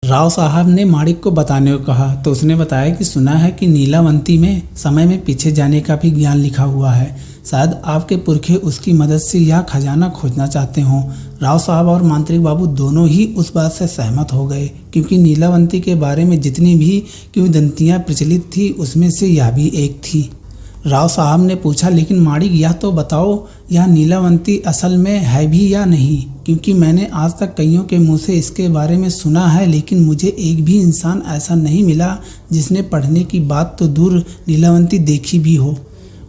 राव साहब ने माणिक को बताने को कहा तो उसने बताया कि सुना है कि नीलावंती में समय में पीछे जाने का भी ज्ञान लिखा हुआ है। शायद आपके पुरखे उसकी मदद से यह खजाना खोजना चाहते हों। राव साहब और मांत्रिक बाबू दोनों ही उस बात से सहमत हो गए, क्योंकि नीलावंती के बारे में जितनी भी किंवदंतियाँ प्रचलित थी उसमें से यह भी एक थी। राव साहब ने पूछा, लेकिन माणिक यह तो बताओ, यह नीलावंती असल में है भी या नहीं? क्योंकि मैंने आज तक कईयों के मुंह से इसके बारे में सुना है, लेकिन मुझे एक भी इंसान ऐसा नहीं मिला जिसने पढ़ने की बात तो दूर नीलावंती देखी भी हो।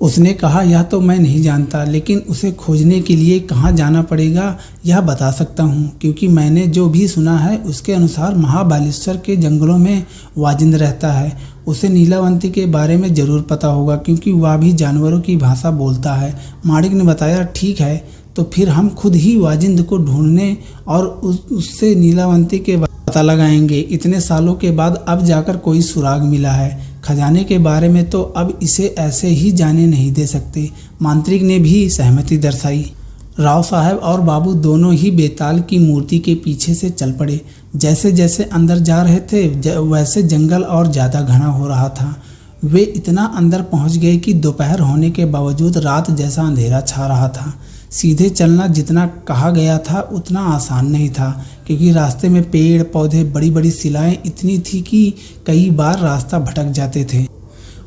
उसने कहा, यह तो मैं नहीं जानता, लेकिन उसे खोजने के लिए कहाँ जाना पड़ेगा यह बता सकता हूँ। क्योंकि मैंने जो भी सुना है उसके अनुसार महाबालेश्वर के जंगलों में वाजिंद रहता है। उसे नीलावंती के बारे में ज़रूर पता होगा, क्योंकि वह भी जानवरों की भाषा बोलता है। माणिक ने बताया, ठीक है, तो फिर हम खुद ही वाजिंद को ढूंढने और उससे नीलावंती के पता लगाएंगे। इतने सालों के बाद अब जाकर कोई सुराग मिला है। खजाने के बारे में तो अब इसे ऐसे ही जाने नहीं दे सकते। मांत्रिक ने भी सहमति दर्शाई। राव साहब और बाबू दोनों ही बेताल की मूर्ति के पीछे से चल पड़े। जैसे जैसे अंदर जा रहे थे वैसे जंगल और ज़्यादा घना हो रहा था। वे इतना अंदर पहुंच गए कि दोपहर होने के बावजूद रात जैसा अंधेरा छा रहा था। सीधे चलना जितना कहा गया था उतना आसान नहीं था, क्योंकि रास्ते में पेड़ पौधे, बड़ी बड़ी शिलाएं इतनी थी कि कई बार रास्ता भटक जाते थे।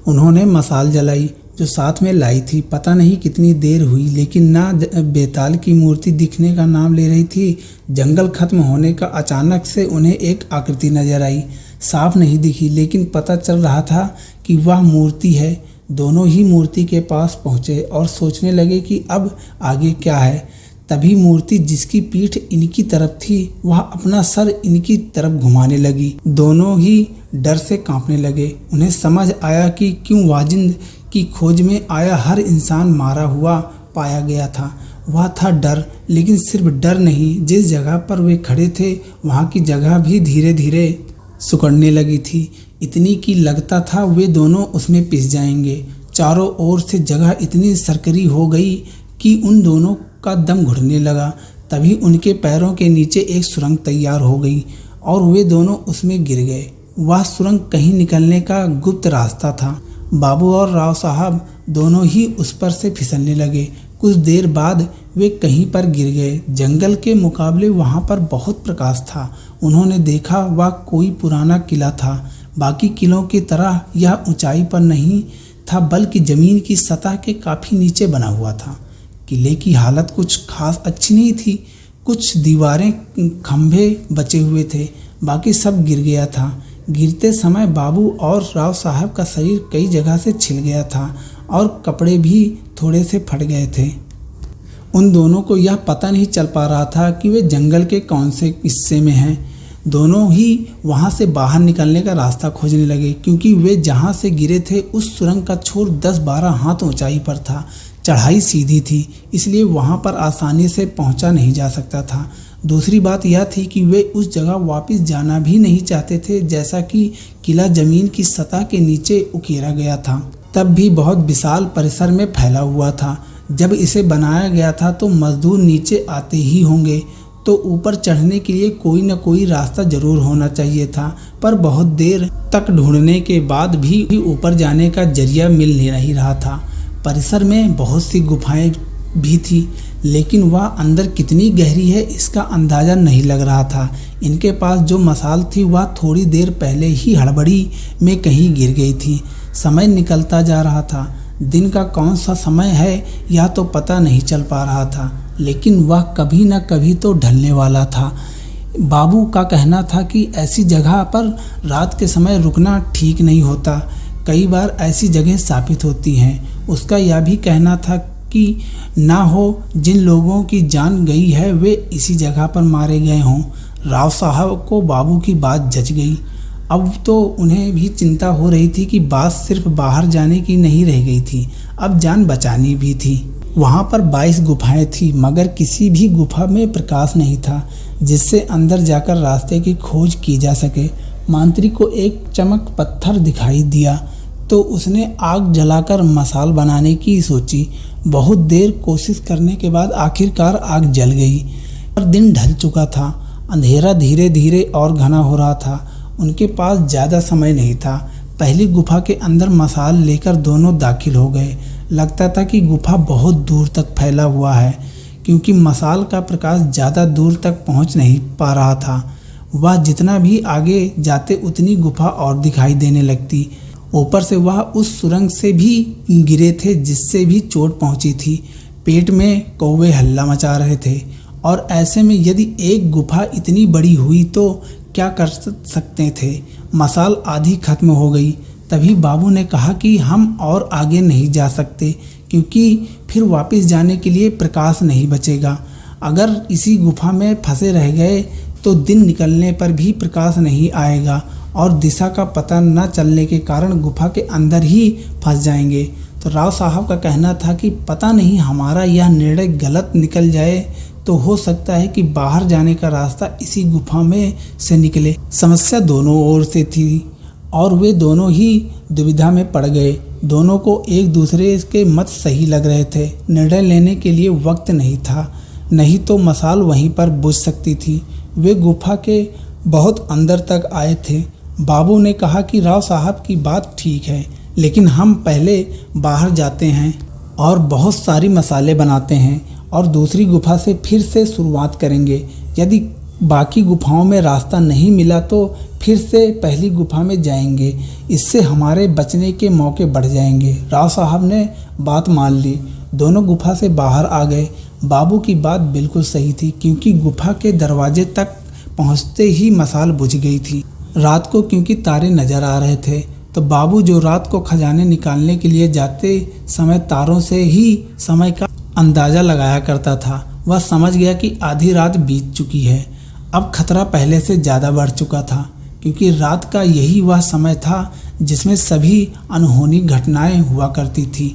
उन्होंने मशाल जलाई जो साथ में लाई थी। पता नहीं कितनी देर हुई, लेकिन ना बेताल की मूर्ति दिखने का नाम ले रही थी। जंगल खत्म होने का अचानक से उन्हें एक आकृति नजर आई। साफ नहीं दिखी, लेकिन पता चल रहा था कि वह मूर्ति है। दोनों ही मूर्ति के पास पहुँचे और सोचने लगे कि अब आगे क्या है। तभी मूर्ति, जिसकी पीठ इनकी तरफ थी, वह अपना सर इनकी तरफ घुमाने लगी। दोनों ही डर से कांपने लगे। उन्हें समझ आया कि क्यों वाजिंद की खोज में आया हर इंसान मारा हुआ पाया गया था। वह था डर, लेकिन सिर्फ डर नहीं, जिस जगह पर वे खड़े थे वहाँ की जगह भी धीरे धीरे सिकुड़ने लगी थी। इतनी कि लगता था वे दोनों उसमें पिस जाएंगे। चारों ओर से जगह इतनी सरकरी हो गई कि उन दोनों का दम घुटने लगा। तभी उनके पैरों के नीचे एक सुरंग तैयार हो गई और वे दोनों उसमें गिर गए। वह सुरंग कहीं निकलने का गुप्त रास्ता था। बाबू और राव साहब दोनों ही उस पर से फिसलने लगे। कुछ देर बाद वे कहीं पर गिर गए। जंगल के मुकाबले वहाँ पर बहुत प्रकाश था। उन्होंने देखा वह कोई पुराना किला था। बाकी किलों की तरह यह ऊंचाई पर नहीं था, बल्कि ज़मीन की सतह के काफ़ी नीचे बना हुआ था। किले की हालत कुछ खास अच्छी नहीं थी। कुछ दीवारें, खंभे बचे हुए थे, बाकी सब गिर गया था। गिरते समय बाबू और राव साहब का शरीर कई जगह से छिल गया था और कपड़े भी थोड़े से फट गए थे। उन दोनों को यह पता नहीं चल पा रहा था कि वे जंगल के कौन से हिस्से में हैं। दोनों ही वहां से बाहर निकलने का रास्ता खोजने लगे, क्योंकि वे जहां से गिरे थे उस सुरंग का छोर 10-12 हाथ ऊंचाई पर था। चढ़ाई सीधी थी, इसलिए वहां पर आसानी से पहुंचा नहीं जा सकता था। दूसरी बात यह थी कि वे उस जगह वापस जाना भी नहीं चाहते थे, जैसा कि किला जमीन की सतह के नीचे उकेरा गया था। तब भी बहुत विशाल परिसर में फैला हुआ था। जब इसे बनाया गया था तो मजदूर नीचे आते ही होंगे, तो ऊपर चढ़ने के लिए कोई न कोई रास्ता जरूर होना चाहिए था। पर बहुत देर तक ढूंढने के बाद भी ऊपर जाने का जरिया मिल नहीं रहा था। परिसर में बहुत सी गुफाएं भी थी, लेकिन वह अंदर कितनी गहरी है इसका अंदाज़ा नहीं लग रहा था। इनके पास जो मशाल थी वह थोड़ी देर पहले ही हड़बड़ी में कहीं गिर गई थी। समय निकलता जा रहा था। दिन का कौन सा समय है यह तो पता नहीं चल पा रहा था, लेकिन वह कभी न कभी तो ढलने वाला था। बाबू का कहना था कि ऐसी जगह पर रात के समय रुकना ठीक नहीं होता। कई बार ऐसी जगह स्थापित होती हैं। उसका यह भी कहना था कि ना हो जिन लोगों की जान गई है वे इसी जगह पर मारे गए हों। राव साहब को बाबू की बात जच गई। अब तो उन्हें भी चिंता हो रही थी कि बात सिर्फ बाहर जाने की नहीं रह गई थी, अब जान बचानी भी थी। वहाँ पर 22 गुफाएं थी, मगर किसी भी गुफा में प्रकाश नहीं था जिससे अंदर जाकर रास्ते की खोज की जा सके। मांत्रिक को एक चमक पत्थर दिखाई दिया तो उसने आग जलाकर मशाल बनाने की सोची। बहुत देर कोशिश करने के बाद आखिरकार आग जल गई और दिन ढल चुका था। अंधेरा धीरे धीरे और घना हो रहा था। उनके पास ज़्यादा समय नहीं था। पहली गुफा के अंदर मशाल लेकर दोनों दाखिल हो गए। लगता था कि गुफा बहुत दूर तक फैला हुआ है, क्योंकि मशाल का प्रकाश ज़्यादा दूर तक पहुंच नहीं पा रहा था। वह जितना भी आगे जाते उतनी गुफा और दिखाई देने लगती। ऊपर से वह उस सुरंग से भी गिरे थे जिससे भी चोट पहुंची थी। पेट में कौवे हल्ला मचा रहे थे, और ऐसे में यदि एक गुफा इतनी बड़ी हुई तो क्या कर सकते थे। मशाल आधी खत्म हो गई। तभी बाबू ने कहा कि हम और आगे नहीं जा सकते, क्योंकि फिर वापस जाने के लिए प्रकाश नहीं बचेगा। अगर इसी गुफा में फंसे रह गए तो दिन निकलने पर भी प्रकाश नहीं आएगा, और दिशा का पता न चलने के कारण गुफा के अंदर ही फंस जाएंगे। तो राव साहब का कहना था कि पता नहीं हमारा यह निर्णय गलत निकल जाए, तो हो सकता है कि बाहर जाने का रास्ता इसी गुफा में से निकले। समस्या दोनों ओर से थी और वे दोनों ही दुविधा में पड़ गए। दोनों को एक दूसरे के मत सही लग रहे थे। निर्णय लेने के लिए वक्त नहीं था, नहीं तो मशाल वहीं पर बुझ सकती थी। वे गुफा के बहुत अंदर तक आए थे। बाबू ने कहा कि राव साहब की बात ठीक है, लेकिन हम पहले बाहर जाते हैं और बहुत सारी मसाले बनाते हैं और दूसरी गुफा से फिर से शुरुआत करेंगे। यदि बाकी गुफाओं में रास्ता नहीं मिला तो फिर से पहली गुफा में जाएंगे। इससे हमारे बचने के मौके बढ़ जाएंगे। राव साहब ने बात मान ली। दोनों गुफा से बाहर आ गए। बाबू की बात बिल्कुल सही थी, क्योंकि गुफा के दरवाजे तक पहुंचते ही मशाल बुझ गई थी। रात को क्योंकि तारे नजर आ रहे थे, तो बाबू जो रात को खजाने निकालने के लिए जाते समय तारों से ही समय का अंदाज़ा लगाया करता था, वह समझ गया कि आधी रात बीत चुकी है। अब खतरा पहले से ज़्यादा बढ़ चुका था, क्योंकि रात का यही वह समय था जिसमें सभी अनहोनी घटनाएं हुआ करती थी।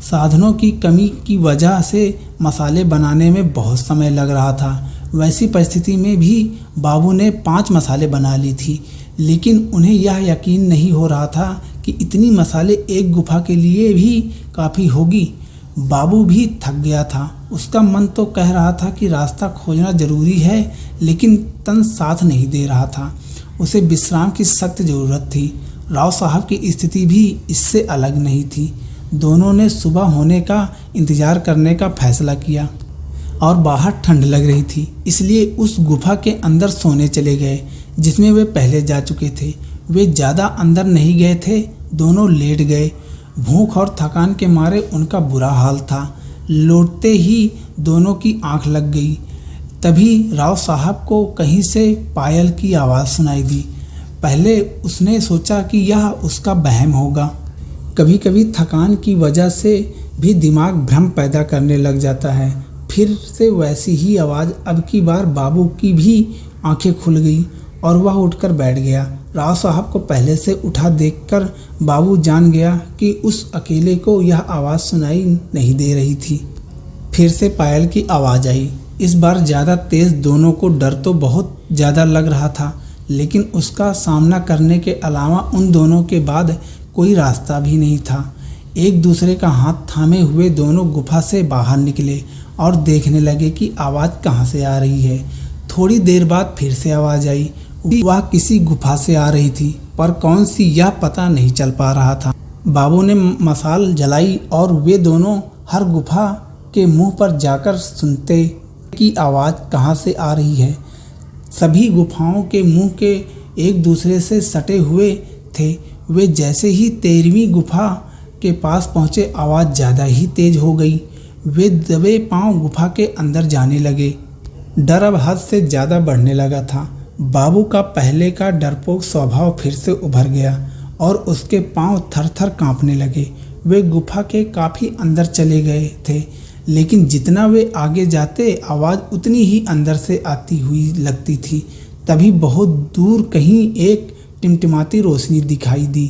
साधनों की कमी की वजह से मसाले बनाने में बहुत समय लग रहा था। वैसी परिस्थिति में भी बाबू ने 5 मसाले बना ली थी, लेकिन उन्हें यह यकीन नहीं हो रहा था कि इतनी मसाले एक गुफा के लिए भी काफ़ी होगी। बाबू भी थक गया था। उसका मन तो कह रहा था कि रास्ता खोजना जरूरी है, लेकिन तन साथ नहीं दे रहा था। उसे विश्राम की सख्त ज़रूरत थी। राव साहब की स्थिति भी इससे अलग नहीं थी। दोनों ने सुबह होने का इंतज़ार करने का फैसला किया और बाहर ठंड लग रही थी, इसलिए उस गुफा के अंदर सोने चले गए जिसमें वे पहले जा चुके थे। वे ज़्यादा अंदर नहीं गए थे, दोनों लेट गए। भूख और थकान के मारे उनका बुरा हाल था। लौटते ही दोनों की आंख लग गई। तभी राव साहब को कहीं से पायल की आवाज़ सुनाई दी। पहले उसने सोचा कि यह उसका वहम होगा। कभी कभी थकान की वजह से भी दिमाग भ्रम पैदा करने लग जाता है। फिर से वैसी ही आवाज़। अब की बार बाबू की भी आंखें खुल गई और वह उठकर बैठ गया। राव साहब को पहले से उठा देखकर बाबू जान गया कि उस अकेले को यह आवाज़ सुनाई नहीं दे रही थी। फिर से पायल की आवाज़ आई। इस बार ज़्यादा तेज़। दोनों को डर तो बहुत ज़्यादा लग रहा था, लेकिन उसका सामना करने के अलावा उन दोनों के बाद कोई रास्ता भी नहीं था। एक दूसरे का हाथ थामे हुए दोनों गुफा से बाहर निकले और देखने लगे कि आवाज़ कहाँ से आ रही है। थोड़ी देर बाद फिर से आवाज़ आई। वह किसी गुफा से आ रही थी, पर कौन सी यह पता नहीं चल पा रहा था। बाबू ने मशाल जलाई और वे दोनों हर गुफा के मुंह पर जाकर सुनते कि आवाज़ कहाँ से आ रही है। सभी गुफाओं के मुंह के एक दूसरे से सटे हुए थे। वे जैसे ही 13वीं गुफा के पास पहुँचे, आवाज़ ज़्यादा ही तेज़ हो गई। वे दबे पांव गुफा के अंदर जाने लगे। डर अब हद से ज़्यादा बढ़ने लगा था। बाबू का पहले का डरपोक स्वभाव फिर से उभर गया और उसके पांव थर थर कांपने लगे। वे गुफा के काफ़ी अंदर चले गए थे, लेकिन जितना वे आगे जाते आवाज़ उतनी ही अंदर से आती हुई लगती थी। तभी बहुत दूर कहीं एक टिमटिमाती रोशनी दिखाई दी,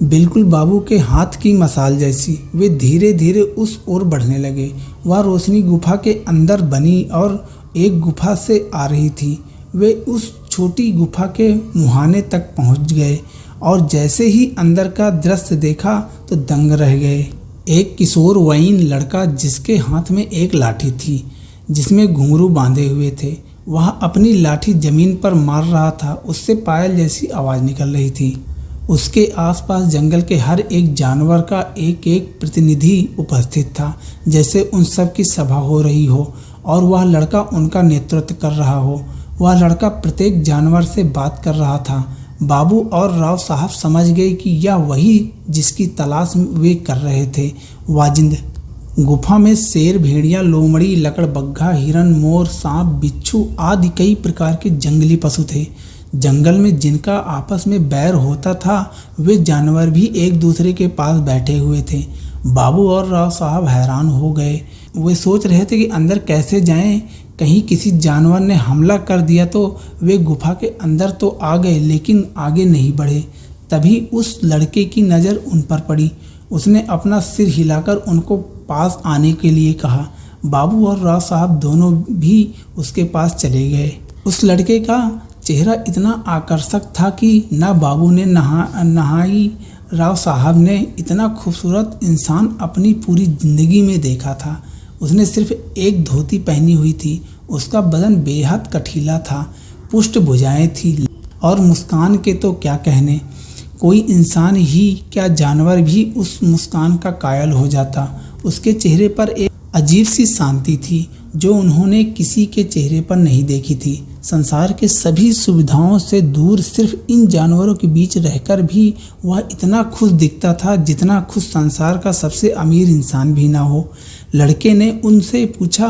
बिल्कुल बाबू के हाथ की मशाल जैसी। वे धीरे धीरे उस ओर बढ़ने लगे। वह रोशनी गुफा के अंदर बनी और एक गुफा से आ रही थी। वे उस छोटी गुफा के मुहाने तक पहुंच गए और जैसे ही अंदर का दृश्य देखा तो दंग रह गए। एक किशोर वयीन लड़का जिसके हाथ में एक लाठी थी जिसमें घुंघरू बांधे हुए थे, वह अपनी लाठी जमीन पर मार रहा था, उससे पायल जैसी आवाज़ निकल रही थी। उसके आसपास जंगल के हर एक जानवर का एक एक प्रतिनिधि उपस्थित था, जैसे उन सब की सभा हो रही हो और वह लड़का उनका नेतृत्व कर रहा हो। वह लड़का प्रत्येक जानवर से बात कर रहा था। बाबू और राव साहब समझ गए कि यह वही जिसकी तलाश वे कर रहे थे, वाजिंद। गुफा में शेर, भेड़िया, लोमड़ी, लकड़बग्घा, हिरन, मोर, सांप, बिच्छू आदि कई प्रकार के जंगली पशु थे। जंगल में जिनका आपस में बैर होता था, वे जानवर भी एक दूसरे के पास बैठे हुए थे। बाबू और राव साहब हैरान हो गए। वे सोच रहे थे कि अंदर कैसे जाएं। कहीं किसी जानवर ने हमला कर दिया तो वे गुफा के अंदर तो आ गए, लेकिन आगे नहीं बढ़े। तभी उस लड़के की नज़र उन पर पड़ी। उसने अपना सिर हिलाकर उनको पास आने के लिए कहा। बाबू और राव साहब दोनों भी उसके पास चले गए। उस लड़के का चेहरा इतना आकर्षक था कि ना बाबू ने नहाई राव साहब ने इतना खूबसूरत इंसान अपनी पूरी जिंदगी में देखा था। उसने सिर्फ एक धोती पहनी हुई थी। उसका बदन बेहद कठीला था, पुष्ट भुजाएं थी और मुस्कान के तो क्या कहने। कोई इंसान ही क्या जानवर भी उस मुस्कान का कायल हो जाता। उसके चेहरे पर एक अजीब सी शांति थी जो उन्होंने किसी के चेहरे पर नहीं देखी थी। संसार के सभी सुविधाओं से दूर सिर्फ इन जानवरों के बीच रहकर भी वह इतना खुश दिखता था जितना खुश संसार का सबसे अमीर इंसान भी ना हो। लड़के ने उनसे पूछा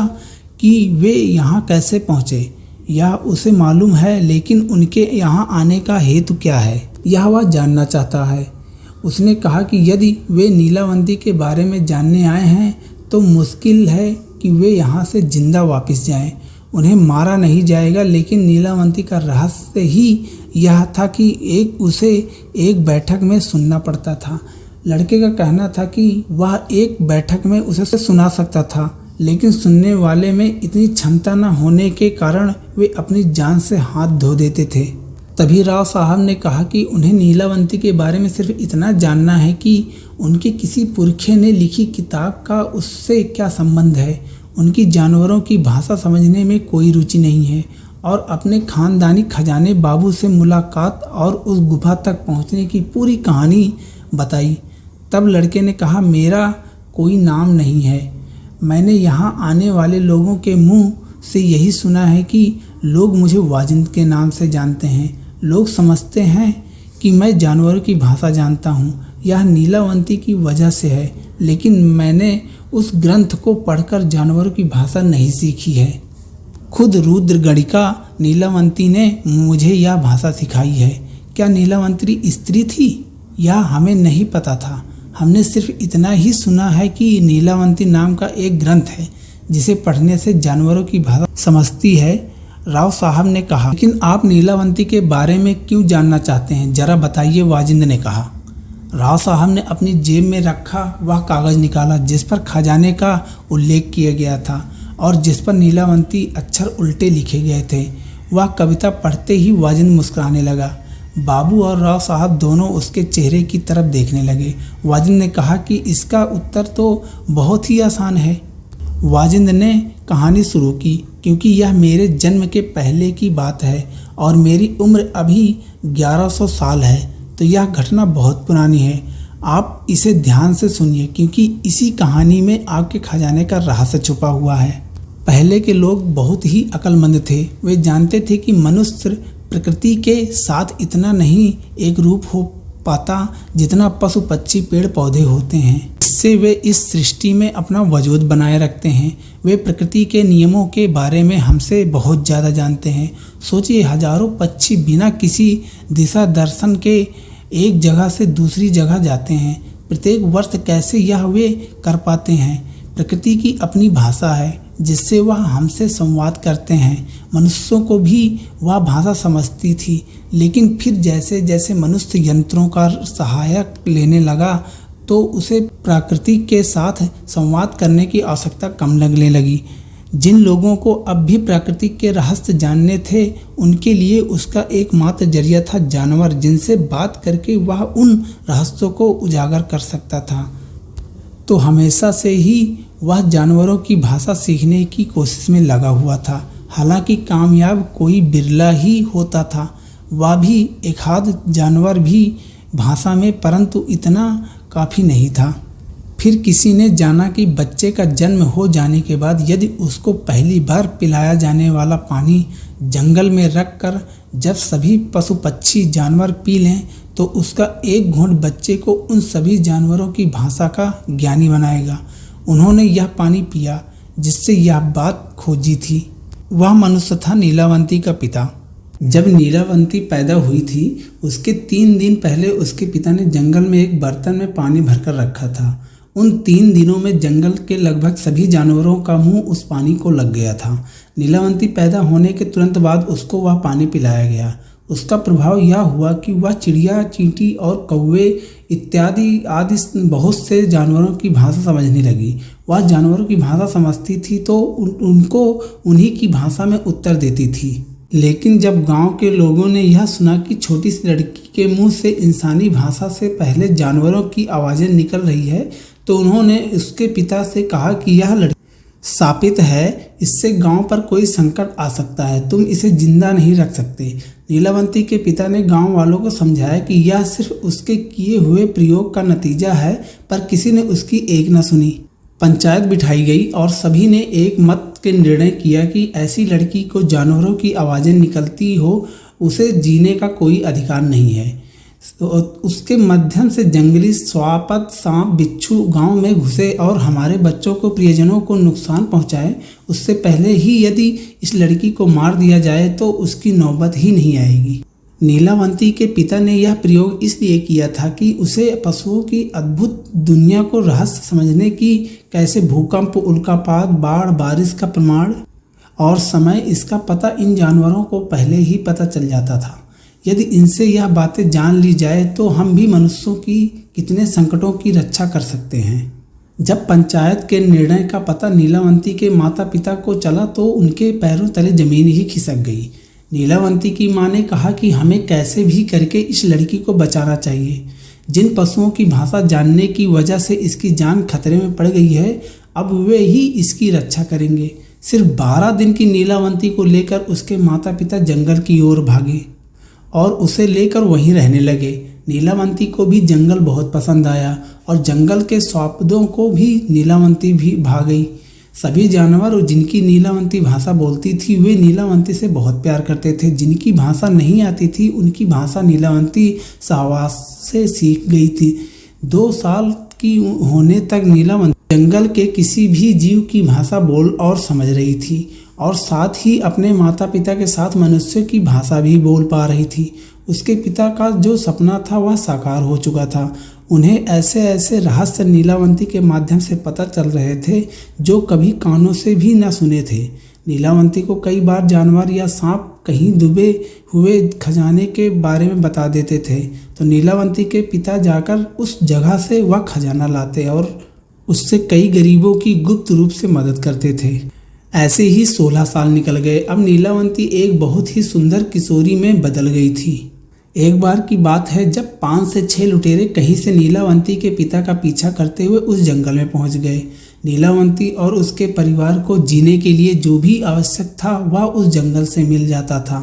कि वे यहाँ कैसे पहुँचे। यह उसे मालूम है, लेकिन उनके यहाँ आने का हेतु क्या है, यह वह जानना चाहता है। उसने कहा कि यदि वे नीलावंती के बारे में जानने आए हैं तो मुश्किल है कि वे यहाँ से जिंदा वापस जाएं। उन्हें मारा नहीं जाएगा, लेकिन नीलावंती का रहस्य ही यह था कि उसे एक बैठक में सुनना पड़ता था। लड़के का कहना था कि वह एक बैठक में उसे सुना सकता था, लेकिन सुनने वाले में इतनी क्षमता न होने के कारण वे अपनी जान से हाथ धो देते थे। तभी राव साहब ने कहा कि उन्हें नीलावंती के बारे में सिर्फ इतना जानना है कि उनके किसी पुरखे ने लिखी किताब का उससे क्या संबंध है। उनकी जानवरों की भाषा समझने में कोई रुचि नहीं है और अपने खानदानी खजाने बाबू से मुलाकात और उस गुफा तक पहुंचने की पूरी कहानी बताई। तब लड़के ने कहा, मेरा कोई नाम नहीं है। मैंने यहाँ आने वाले लोगों के मुंह से यही सुना है कि लोग मुझे वाजिंद के नाम से जानते हैं। लोग समझते हैं कि मैं जानवरों की भाषा जानता हूँ। यह नीलावंती की वजह से है, लेकिन मैंने उस ग्रंथ को पढ़कर जानवरों की भाषा नहीं सीखी है। खुद रुद्रगणिका नीलावंती ने मुझे यह भाषा सिखाई है। क्या नीलावंती स्त्री थी? यह हमें नहीं पता था। हमने सिर्फ इतना ही सुना है कि नीलावंती नाम का एक ग्रंथ है जिसे पढ़ने से जानवरों की भाषा समझती है। राव साहब ने कहा, लेकिन आप नीलावंती के बारे में क्यों जानना चाहते हैं, जरा बताइए, वाजिंद ने कहा। राव साहब ने अपनी जेब में रखा वह कागज़ निकाला जिस पर खजाने का उल्लेख किया गया था और जिस पर नीलावंती अक्षर उल्टे लिखे गए थे। वह कविता पढ़ते ही वाजिंद मुस्कुराने लगा। बाबू और राव साहब दोनों उसके चेहरे की तरफ देखने लगे। वाजिंद ने कहा कि इसका उत्तर तो बहुत ही आसान है। वाजिंद ने कहानी शुरू की, क्योंकि यह मेरे जन्म के पहले की बात है और मेरी उम्र अभी 1100 साल है, तो यह घटना बहुत पुरानी है। आप इसे ध्यान से सुनिए, क्योंकि इसी कहानी में आपके खजाने का रहस्य छुपा हुआ है। पहले के लोग बहुत ही अक्लमंद थे। वे जानते थे कि मनुष्य प्रकृति के साथ इतना नहीं एक रूप हो पाता जितना पशु पक्षी पेड़ पौधे होते हैं। इससे वे इस सृष्टि में अपना वजूद बनाए रखते हैं। वे प्रकृति के नियमों के बारे में हमसे बहुत ज़्यादा जानते हैं। सोचिए, हजारों पक्षी बिना किसी दिशा दर्शन के एक जगह से दूसरी जगह जाते हैं। प्रत्येक वर्ष कैसे यह वे कर पाते हैं। प्रकृति की अपनी भाषा है जिससे वह हमसे संवाद करते हैं। मनुष्यों को भी वह भाषा समझती थी, लेकिन फिर जैसे जैसे मनुष्य यंत्रों का सहायक लेने लगा तो उसे प्रकृति के साथ संवाद करने की आवश्यकता कम लगने लगी। जिन लोगों को अब भी प्रकृति के रहस्य जानने थे, उनके लिए उसका एकमात्र जरिया था जानवर, जिनसे बात करके वह उन रहस्यों को उजागर कर सकता था। तो हमेशा से ही वह जानवरों की भाषा सीखने की कोशिश में लगा हुआ था। हालांकि कामयाब कोई बिरला ही होता था, वह भी एक आध जानवर भी भाषा में, परंतु इतना काफ़ी नहीं था। फिर किसी ने जाना कि बच्चे का जन्म हो जाने के बाद यदि उसको पहली बार पिलाया जाने वाला पानी जंगल में रख कर जब सभी पशु पक्षी जानवर पी लें तो उसका एक घूंट बच्चे को उन सभी जानवरों की भाषा का ज्ञानी बनाएगा। उन्होंने यह पानी पिया जिससे यह बात खोजी थी। वह मनुष्य था नीलावंती का पिता। जब नीलावंती पैदा हुई थी उसके 3 दिन पहले उसके पिता ने जंगल में एक बर्तन में पानी भरकर रखा था। उन 3 दिनों में जंगल के लगभग सभी जानवरों का मुंह उस पानी को लग गया था। नीलावंती पैदा होने के तुरंत बाद उसको वह पानी पिलाया गया। उसका प्रभाव यह हुआ कि वह चिड़िया, चींटी और कौवे इत्यादि आदि बहुत से जानवरों की भाषा समझने लगी। वह जानवरों की भाषा समझती थी तो उनको उन्हीं की भाषा में उत्तर देती थी। लेकिन जब गांव के लोगों ने यह सुना कि छोटी सी लड़की के मुंह से इंसानी भाषा से पहले जानवरों की आवाज़ें निकल रही है तो उन्होंने उसके पिता से कहा कि यह लड़की शापित है, इससे गांव पर कोई संकट आ सकता है, तुम इसे जिंदा नहीं रख सकते। नीलावंती के पिता ने गांव वालों को समझाया कि यह सिर्फ उसके किए हुए प्रयोग का नतीजा है, पर किसी ने उसकी एक न सुनी। पंचायत बिठाई गई और सभी ने एक मत के निर्णय किया कि ऐसी लड़की को जानवरों की आवाज़ें निकलती हो उसे जीने का कोई अधिकार नहीं है। तो उसके माध्यम से जंगली श्वापद, सांप, बिच्छू गांव में घुसे और हमारे बच्चों को, प्रियजनों को नुकसान पहुंचाए। उससे पहले ही यदि इस लड़की को मार दिया जाए तो उसकी नौबत ही नहीं आएगी। नीलावंती के पिता ने यह प्रयोग इसलिए किया था कि उसे पशुओं की अद्भुत दुनिया को रहस्य समझने की, कैसे भूकंप, उल्कापात, बाढ़, बारिश का प्रमाण और समय, इसका पता इन जानवरों को पहले ही पता चल जाता था। यदि इनसे यह बातें जान ली जाए तो हम भी मनुष्यों की कितने संकटों की रक्षा कर सकते हैं। जब पंचायत के निर्णय का पता नीलावंती के माता पिता को चला तो उनके पैरों तले जमीन ही खिसक गई। नीलावंती की मां ने कहा कि हमें कैसे भी करके इस लड़की को बचाना चाहिए। जिन पशुओं की भाषा जानने की वजह से इसकी जान खतरे में पड़ गई है, अब वे ही इसकी रक्षा करेंगे। सिर्फ 12 दिन की नीलावंती को लेकर उसके माता पिता जंगल की ओर भागे और उसे लेकर वहीं रहने लगे। नीलावंती को भी जंगल बहुत पसंद आया और जंगल के श्वापदों को भी नीलावंती भी भा गई। सभी जानवर जिनकी नीलावंती भाषा बोलती थी वे नीलावंती से बहुत प्यार करते थे। जिनकी भाषा नहीं आती थी उनकी भाषा नीलावंती सहवास से सीख गई थी। 2 साल की होने तक नीलावंती जंगल के किसी भी जीव की भाषा बोल और समझ रही थी और साथ ही अपने माता पिता के साथ मनुष्य की भाषा भी बोल पा रही थी। उसके पिता का जो सपना था वह साकार हो चुका था। उन्हें ऐसे ऐसे रहस्य नीलावंती के माध्यम से पता चल रहे थे जो कभी कानों से भी न सुने थे। नीलावंती को कई बार जानवर या सांप कहीं डूबे हुए खजाने के बारे में बता देते थे तो नीलावंती के पिता जाकर उस जगह से वह खजाना लाते और उससे कई गरीबों की गुप्त रूप से मदद करते थे। ऐसे ही 16 साल निकल गए। अब नीलावंती एक बहुत ही सुंदर किशोरी में बदल गई थी। एक बार की बात है जब 5 से 6 लुटेरे कहीं से नीलावंती के पिता का पीछा करते हुए उस जंगल में पहुंच गए। नीलावंती और उसके परिवार को जीने के लिए जो भी आवश्यक था वह उस जंगल से मिल जाता था।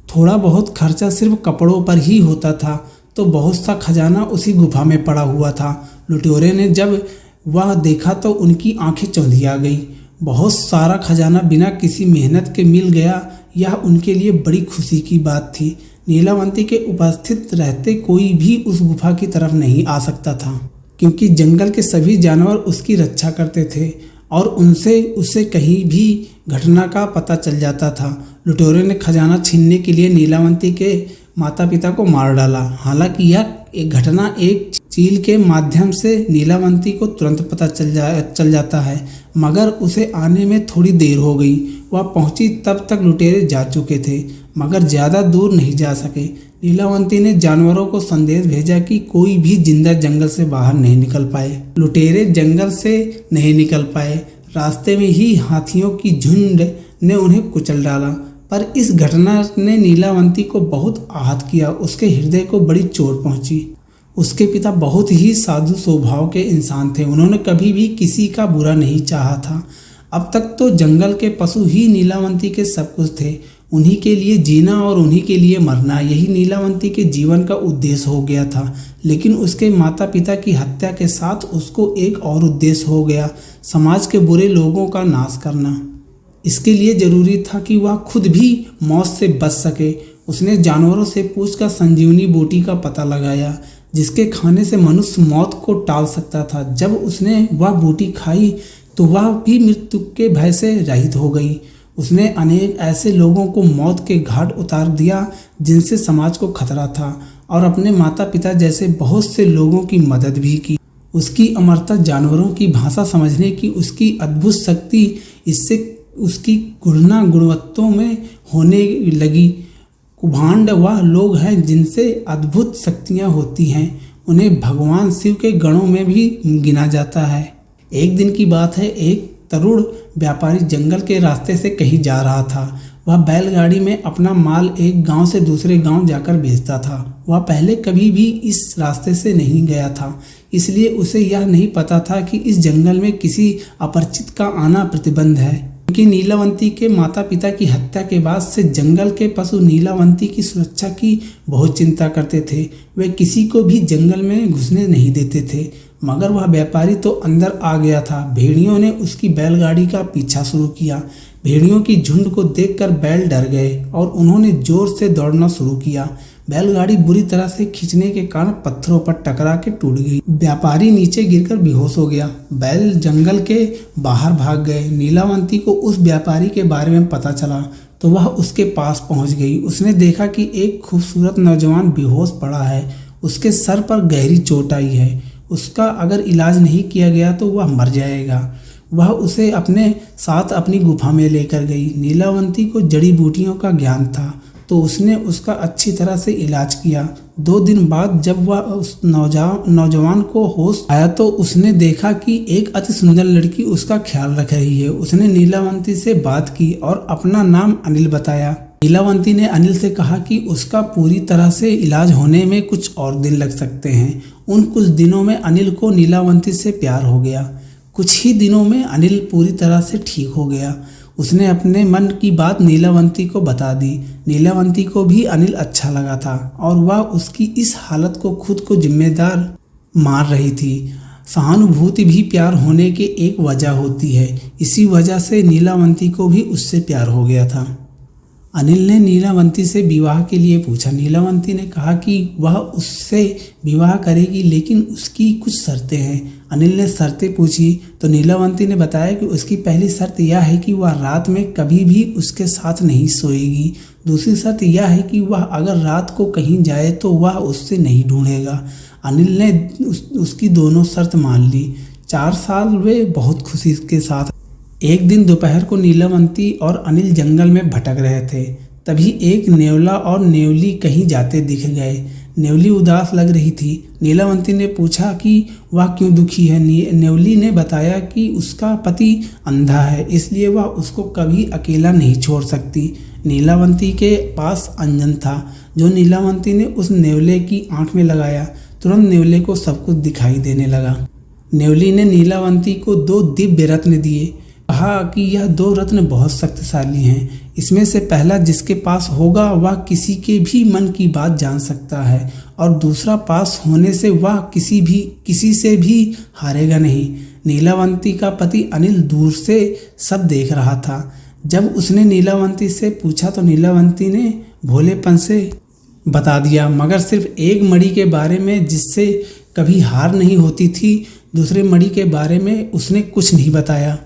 थोड़ा बहुत खर्चा सिर्फ कपड़ों पर ही होता था तो बहुत सा खजाना उसी गुफा में पड़ा हुआ था। लुटेरे ने जब वह देखा तो उनकी आंखें चौंधिया गई। बहुत सारा खजाना बिना किसी मेहनत के मिल गया, यह उनके लिए बड़ी खुशी की बात थी। नीलावंती के उपस्थित रहते कोई भी उस गुफा की तरफ नहीं आ सकता था क्योंकि जंगल के सभी जानवर उसकी रक्षा करते थे और उसे कहीं भी घटना का पता चल जाता था। लुटेरों ने खजाना छीनने के लिए नीलावंती के माता पिता को मार डाला। हालांकि यह एक घटना एक चील के माध्यम से नीलावंती को तुरंत पता चल जाता है, मगर उसे आने में थोड़ी देर हो गई। वह पहुंची तब तक लुटेरे जा चुके थे मगर ज़्यादा दूर नहीं जा सके। नीलावंती ने जानवरों को संदेश भेजा कि कोई भी जिंदा जंगल से बाहर नहीं निकल पाए। लुटेरे जंगल से नहीं निकल पाए। रास्ते में ही हाथियों की झुंड ने उन्हें कुचल डाला। पर इस घटना ने नीलावंती को बहुत आहत किया। उसके हृदय को बड़ी चोट पहुंची। उसके पिता बहुत ही साधु स्वभाव के इंसान थे। उन्होंने कभी भी किसी का बुरा नहीं चाहा था। अब तक तो जंगल के पशु ही नीलावंती के सब कुछ थे। उन्हीं के लिए जीना और उन्हीं के लिए मरना, यही नीलावंती के जीवन का उद्देश्य हो गया था। लेकिन उसके माता पिता की हत्या के साथ उसको एक और उद्देश्य हो गया, समाज के बुरे लोगों का नाश करना। इसके लिए जरूरी था कि वह खुद भी मौत से बच सके। उसने जानवरों से पूछकर संजीवनी बूटी का पता लगाया, जिसके खाने से मनुष्य मौत को टाल सकता था। जब उसने वह बूटी खाई तो वह भी मृत्यु के भय से रहित हो गई। उसने अनेक ऐसे लोगों को मौत के घाट उतार दिया जिनसे समाज को खतरा था, और अपने माता पिता जैसे बहुत से लोगों की मदद भी की। उसकी अमरता, जानवरों की भाषा समझने की उसकी अद्भुत शक्ति, इससे उसकी गुणवत्ताओं में होने लगी। कुभांड वह लोग हैं जिनसे अद्भुत शक्तियाँ होती हैं, उन्हें भगवान शिव के गणों में भी गिना जाता है। एक दिन की बात है, एक तरुण व्यापारी जंगल के रास्ते से कहीं जा रहा था। वह बैलगाड़ी में अपना माल एक गांव से दूसरे गांव जाकर बेचता था। वह पहले कभी भी इस रास्ते से नहीं गया था, इसलिए उसे यह नहीं पता था कि इस जंगल में किसी अपरिचित का आना प्रतिबंध है। क्योंकि नीलावंती के माता पिता की हत्या के बाद से जंगल के पशु नीलावंती की सुरक्षा की बहुत चिंता करते थे। वे किसी को भी जंगल में घुसने नहीं देते थे, मगर वह व्यापारी तो अंदर आ गया था। भेड़ियों ने उसकी बैलगाड़ी का पीछा शुरू किया। भेड़ियों की झुंड को देखकर बैल डर गए और उन्होंने जोर से दौड़ना शुरू किया। बैलगाड़ी बुरी तरह से खींचने के कारण पत्थरों पर टकरा के टूट गई। व्यापारी नीचे गिरकर बेहोश हो गया। बैल जंगल के बाहर भाग गए। नीलावंती को उस व्यापारी के बारे में पता चला तो वह उसके पास पहुंच गई। उसने देखा कि एक खूबसूरत नौजवान बेहोश पड़ा है। उसके सर पर गहरी चोट आई है। उसका अगर इलाज नहीं किया गया तो वह मर जाएगा। वह उसे अपने साथ अपनी गुफा में लेकर गई। नीलावंती को जड़ी बूटियों का ज्ञान था, तो उसने उसका अच्छी तरह से इलाज किया। 2 दिन बाद जब वह उस नौजवान को होश आया तो उसने देखा कि एक अति सुंदर लड़की उसका ख्याल रख रही है। उसने नीलावंती से बात की और अपना नाम अनिल बताया। नीलावंती ने अनिल से कहा कि उसका पूरी तरह से इलाज होने में कुछ और दिन लग सकते हैं। उन कुछ दिनों में अनिल को नीलावंती से प्यार हो गया। कुछ ही दिनों में अनिल पूरी तरह से ठीक हो गया। उसने अपने मन की बात नीलावंती को बता दी। नीलावंती को भी अनिल अच्छा लगा था और वह उसकी इस हालत को खुद को जिम्मेदार मान रही थी। सहानुभूति भी प्यार होने की एक वजह होती है। इसी वजह से नीलावंती को भी उससे प्यार हो गया था। अनिल ने नीलावंती से विवाह के लिए पूछा। नीलावंती ने कहा कि वह उससे विवाह करेगी, लेकिन उसकी कुछ शर्तें हैं। अनिल ने शर्तें पूछी तो नीलावंती ने बताया कि उसकी पहली शर्त यह है कि वह रात में कभी भी उसके साथ नहीं सोएगी। दूसरी शर्त यह है कि वह अगर रात को कहीं जाए तो वह उससे नहीं ढूंढेगा। अनिल ने उसकी दोनों शर्त मान ली। 4 साल वे बहुत खुशी के साथ। एक दिन दोपहर को नीलावंती और अनिल जंगल में भटक रहे थे। तभी एक नेवला और नेवली कहीं जाते दिख गए। नेवली उदास लग रही थी। नीलावंती ने पूछा कि वह क्यों दुखी है। नेवली ने बताया कि उसका पति अंधा है, इसलिए वह उसको कभी अकेला नहीं छोड़ सकती। नीलावंती के पास अंजन था, जो नीलावंती ने उस नेवले की आंख में लगाया। तुरंत नेवले को सब कुछ दिखाई देने लगा। नेवली ने नीलावंती को 2 दिव्य रत्न दिए। कहा कि यह 2 रत्न बहुत शक्तिशाली हैं। इसमें से पहला जिसके पास होगा वह किसी के भी मन की बात जान सकता है, और दूसरा पास होने से वह किसी से भी हारेगा नहीं। नीलावंती का पति अनिल दूर से सब देख रहा था। जब उसने नीलावंती से पूछा तो नीलावंती ने भोलेपन से बता दिया, मगर सिर्फ एक मणि के बारे में जिससे कभी हार नहीं होती थी। दूसरे मणि के बारे में उसने कुछ नहीं बताया।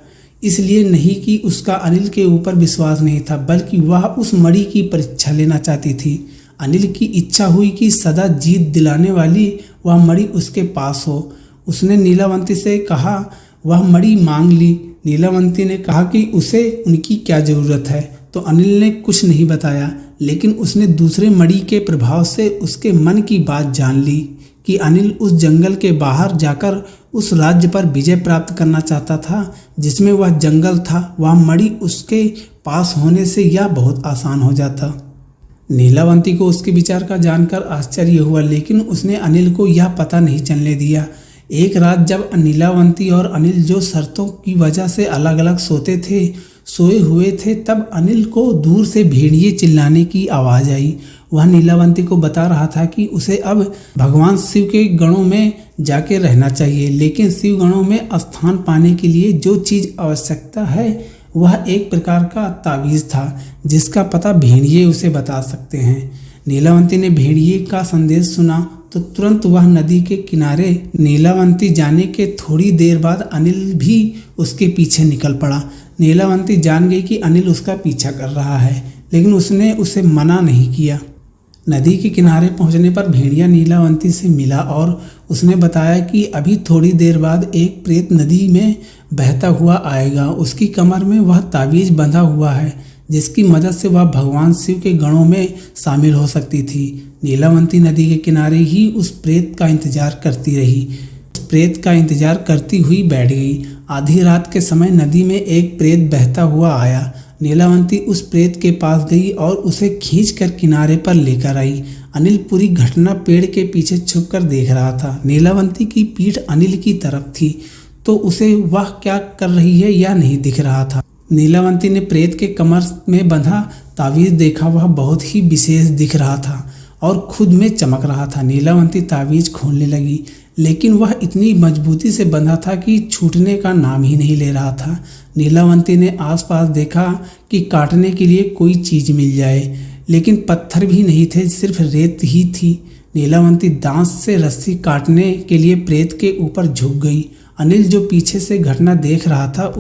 इसलिए नहीं कि उसका अनिल के ऊपर विश्वास नहीं था, बल्कि वह उस मणि की परीक्षा लेना चाहती थी। अनिल की इच्छा हुई कि सदा जीत दिलाने वाली वह मणि उसके पास हो। उसने नीलावंती से कहा वह मणि मांग ली। नीलावंती ने कहा कि उसे उनकी क्या ज़रूरत है, तो अनिल ने कुछ नहीं बताया, लेकिन उसने दूसरे मणि के प्रभाव से उसके मन की बात जान ली कि अनिल उस जंगल के बाहर जाकर उस राज्य पर विजय प्राप्त करना चाहता था जिसमें वह जंगल था। वह मणि उसके पास होने से यह बहुत आसान हो जाता। नीलावंती को उसके विचार का जानकर आश्चर्य हुआ, लेकिन उसने अनिल को यह पता नहीं चलने दिया एक रात जब नीलावंती और अनिल जो शर्तों की वजह से अलग अलग सोए हुए थे, तब अनिल को दूर से भेड़िए चिल्लाने की आवाज़ आई। वह नीलावंती को बता रहा था कि उसे अब भगवान शिव के गणों में जाके रहना चाहिए, लेकिन शिव गणों में स्थान पाने के लिए जो चीज़ आवश्यकता है वह एक प्रकार का तावीज़ था, जिसका पता भेड़िए उसे बता सकते हैं। नीलावंती ने भेड़िए का संदेश सुना तो तुरंत वह नदी के किनारे नीलावंती जाने के थोड़ी देर बाद अनिल भी उसके पीछे निकल पड़ा। नीलावंती जान गई कि अनिल उसका पीछा कर रहा है, लेकिन उसने उसे मना नहीं किया। नदी के किनारे पहुंचने पर भेड़िया नीलावंती से मिला और उसने बताया कि अभी थोड़ी देर बाद एक प्रेत नदी में बहता हुआ आएगा। उसकी कमर में वह तावीज़ बंधा हुआ है, जिसकी मदद से वह भगवान शिव के गणों में शामिल हो सकती थी। नीलावंती नदी के किनारे ही उस प्रेत का इंतजार करती रही। उस प्रेत का इंतजार करती हुई बैठ गई। आधी रात के समय नदी में एक प्रेत बहता हुआ आया। नीलावंती उस प्रेत के पास गई और उसे खींचकर किनारे पर लेकर आई। अनिल पूरी घटना पेड़ के पीछे छुपकर देख रहा था। नीलावंती की पीठ अनिल की तरफ थी, तो उसे वह क्या कर रही है यह नहीं दिख रहा था। नीलावंती ने प्रेत के कमर में बंधा तावीज़ देखा। वह बहुत ही विशेष दिख रहा था और खुद में चमक रहा था। नीलावंती तावीज़ खोलने लगी, लेकिन वह इतनी मजबूती से बंधा था कि छूटने का नाम ही नहीं ले रहा था। नीलावंती ने आसपास देखा कि काटने के लिए कोई चीज़ मिल जाए, लेकिन पत्थर भी नहीं थे, सिर्फ रेत ही थी। नीलावंती दांत से रस्सी काटने के लिए प्रेत के ऊपर झुक गई। अनिल जो पीछे से घटना देख रहा था,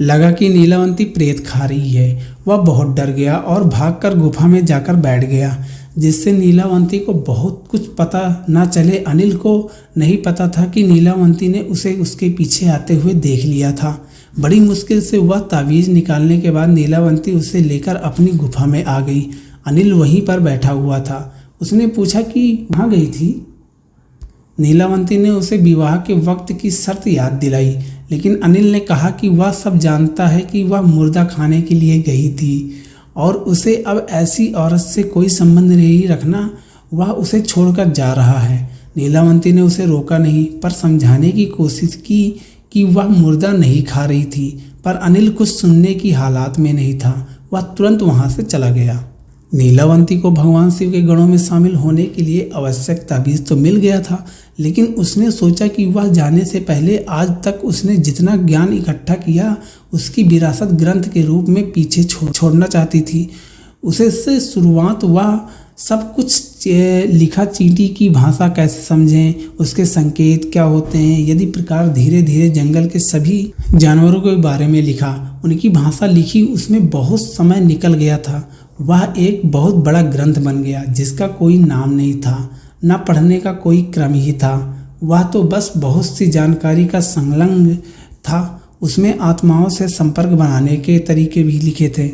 लगा कि नीलावंती प्रेत खा रही है। वह बहुत डर गया और भागकर गुफा में जाकर बैठ गया, जिससे नीलावंती को बहुत कुछ पता न चले। अनिल को नहीं पता था कि नीलावंती ने उसे उसके पीछे आते हुए देख लिया था। बड़ी मुश्किल से वह तावीज़ निकालने के बाद नीलावंती उसे लेकर अपनी गुफा में आ गई। अनिल वहीं पर बैठा हुआ था। उसने पूछा कि वहाँ गई थी। नीलावंती ने उसे विवाह के वक्त की शर्त याद दिलाई, लेकिन अनिल ने कहा कि वह सब जानता है कि वह मुर्दा खाने के लिए गई थी और उसे अब ऐसी औरत से कोई संबंध नहीं रखना। वह उसे छोड़कर जा रहा है। नीलावंती ने उसे रोका नहीं, पर समझाने की कोशिश की कि वह मुर्दा नहीं खा रही थी, पर अनिल कुछ सुनने की हालात में नहीं था। वह तुरंत वहाँ से चला गया। नीलावंती को भगवान शिव के गणों में शामिल होने के लिए आवश्यक तावीज़ तो मिल गया था, लेकिन उसने सोचा कि वह जाने से पहले आज तक उसने जितना ज्ञान इकट्ठा किया उसकी विरासत ग्रंथ के रूप में पीछे छोड़ना चाहती थी। उसे से शुरुआत वह सब कुछ लिखा, चींटी की भाषा कैसे समझें, उसके संकेत क्या होते हैं, यदि प्रकार धीरे धीरे जंगल के सभी जानवरों के बारे में लिखा, उनकी भाषा लिखी। उसमें बहुत समय निकल गया था। वह एक बहुत बड़ा ग्रंथ बन गया जिसका कोई नाम नहीं था, न पढ़ने का कोई क्रम ही था। वह तो बस बहुत सी जानकारी का संलग्न था। उसमें आत्माओं से संपर्क बनाने के तरीके भी लिखे थे।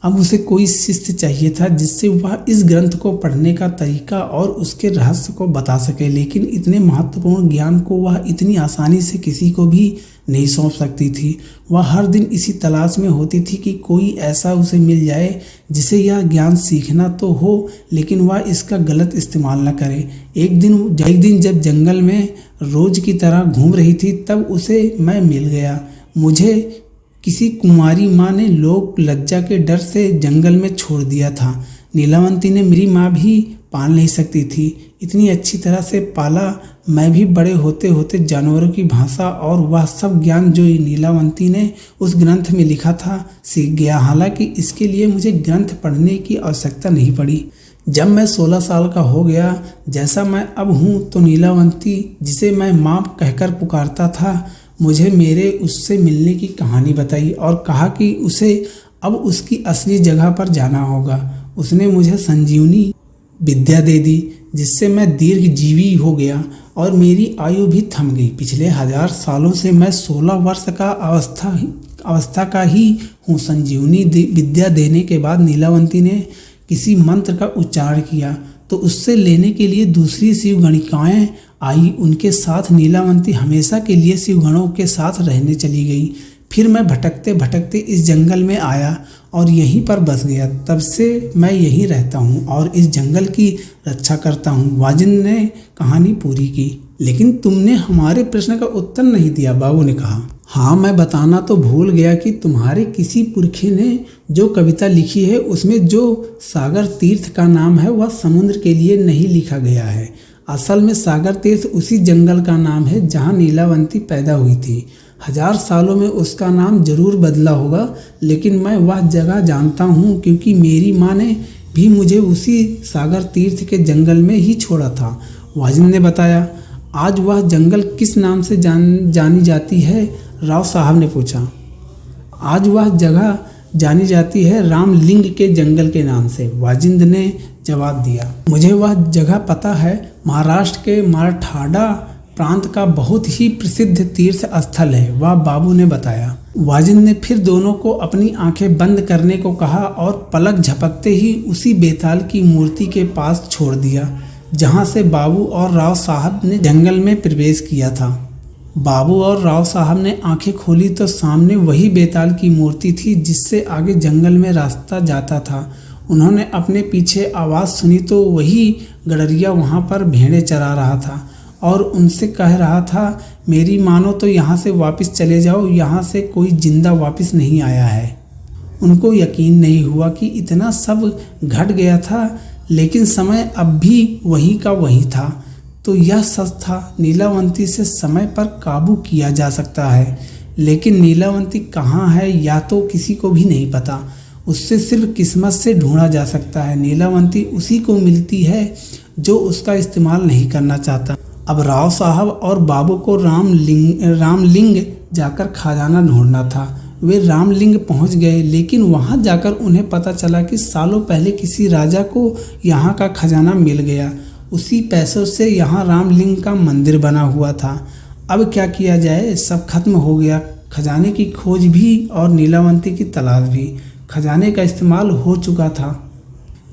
अब उसे कोई शिष्य चाहिए था जिससे वह इस ग्रंथ को पढ़ने का तरीका और उसके रहस्य को बता सके, लेकिन इतने महत्वपूर्ण ज्ञान को वह इतनी आसानी से किसी को भी नहीं सौंप सकती थी। वह हर दिन इसी तलाश में होती थी कि कोई ऐसा उसे मिल जाए जिसे यह ज्ञान सीखना तो हो, लेकिन वह इसका गलत इस्तेमाल न करे। एक दिन जब जंगल में रोज की तरह घूम रही थी, तब उसे मैं मिल गया। मुझे किसी कुमारी माँ ने लोक लज्जा के डर से जंगल में छोड़ दिया था। नीलावंती ने मेरी माँ भी पाल नहीं सकती थी, इतनी अच्छी तरह से पाला। मैं भी बड़े होते होते जानवरों की भाषा और वह सब ज्ञान जो नीलावंती ने उस ग्रंथ में लिखा था सीख गया। हालांकि इसके लिए मुझे ग्रंथ पढ़ने की आवश्यकता नहीं पड़ी। जब मैं 16 साल का हो गया, जैसा मैं अब हूँ, तो नीलावंती, जिसे मैं माँ कहकर पुकारता था, मुझे मेरे उससे मिलने की कहानी बताई और कहा कि उसे अब उसकी असली जगह पर जाना होगा। उसने मुझे संजीवनी विद्या दे दी, जिससे मैं दीर्घजीवी हो गया और मेरी आयु भी थम गई। पिछले 1000 सालों से मैं 16 वर्ष का अवस्था का ही हूँ। संजीवनी विद्या देने के बाद नीलावंती ने किसी मंत्र का उच्चारण किया तो उससे लेने के लिए दूसरी शिवगणिकाएँ आई। उनके साथ नीलावंती हमेशा के लिए शिवगणों के साथ रहने चली गई। फिर मैं भटकते भटकते इस जंगल में आया और यहीं पर बस गया। तब से मैं यहीं रहता हूँ और इस जंगल की रक्षा करता हूँ। वाजिद ने कहानी पूरी की। लेकिन तुमने हमारे प्रश्न का उत्तर नहीं दिया, बाबू ने कहा। हाँ, मैं बताना तो भूल गया कि तुम्हारे किसी पुरखे ने जो कविता लिखी है उसमें जो सागर तीर्थ का नाम है वह समुद्र के लिए नहीं लिखा गया है। असल में सागर तीर्थ उसी जंगल का नाम है जहाँ नीलावंती पैदा हुई थी। 1000 सालों में उसका नाम जरूर बदला होगा, लेकिन मैं वह जगह जानता हूँ क्योंकि मेरी माँ ने भी मुझे उसी सागर तीर्थ के जंगल में ही छोड़ा था, वाजिद ने बताया। आज वह जंगल किस नाम से जानी जाती है? राव साहब ने पूछा। आज वह जगह जानी जाती है रामलिंग के जंगल के नाम से, वाजिद ने जवाब दिया। मुझे वह जगह पता है, महाराष्ट्र के मराठवाड़ा प्रांत का बहुत ही प्रसिद्ध तीर्थ स्थल है, वह बाबू ने बताया। वाजिद ने फिर दोनों को अपनी आंखें बंद करने को कहा और पलक झपकते ही उसी बेताल की मूर्ति के पास छोड़ दिया जहां से बाबू और राव साहब ने जंगल में प्रवेश किया था। बाबू और राव साहब ने आंखें खोली तो सामने वही बेताल की मूर्ति थी जिससे आगे जंगल में रास्ता जाता था। उन्होंने अपने पीछे आवाज़ सुनी तो वही गडरिया वहां पर भेड़ें चरा रहा था और उनसे कह रहा था, मेरी मानो तो यहाँ से वापस चले जाओ, यहाँ से कोई जिंदा वापस नहीं आया है। उनको यकीन नहीं हुआ कि इतना सब घट गया था, लेकिन समय अब भी वही का वही था। तो यह सच था, नीलावंती से समय पर काबू किया जा सकता है, लेकिन नीलावंती कहाँ है या तो किसी को भी नहीं पता। उससे सिर्फ किस्मत से ढूंढा जा सकता है। नीलावंती उसी को मिलती है जो उसका इस्तेमाल नहीं करना चाहता। अब राव साहब और बाबू को रामलिंग जाकर खजाना ढूंढना था। वे रामलिंग पहुंच गए, लेकिन वहां जाकर उन्हें पता चला कि सालों पहले किसी राजा को यहां का खजाना मिल गया। उसी पैसों से यहाँ रामलिंग का मंदिर बना हुआ था। अब क्या किया जाए, सब खत्म हो गया। खजाने की खोज भी और नीलावंती की तलाश भी। खजाने का इस्तेमाल हो चुका था।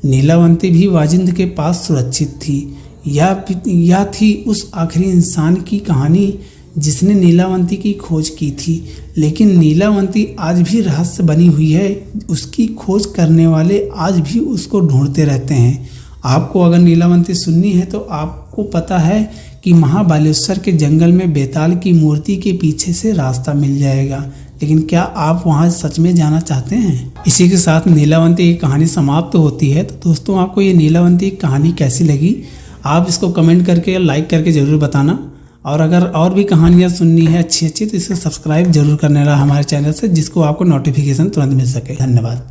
नीलावंती भी वाजिद के पास सुरक्षित थी। यह थी उस आखिरी इंसान की कहानी जिसने नीलावंती की खोज की थी। लेकिन नीलावंती आज भी रहस्य बनी हुई है। उसकी खोज करने वाले आज भी उसको ढूंढते रहते हैं। आपको अगर नीलावंती सुननी है तो आपको पता है कि महाबालेश्वर के जंगल में बेताल की मूर्ति के पीछे से रास्ता मिल जाएगा। लेकिन क्या आप वहां सच में जाना चाहते हैं? इसी के साथ नीलावंती की कहानी समाप्त होती है। तो दोस्तों, आपको ये नीलावंती की कहानी कैसी लगी? आप इसको कमेंट करके लाइक करके ज़रूर बताना। और अगर और भी कहानियाँ सुननी है अच्छी तो इसे सब्सक्राइब जरूर करने रहा हमारे चैनल से, जिसको आपको नोटिफिकेशन तुरंत मिल सके। धन्यवाद।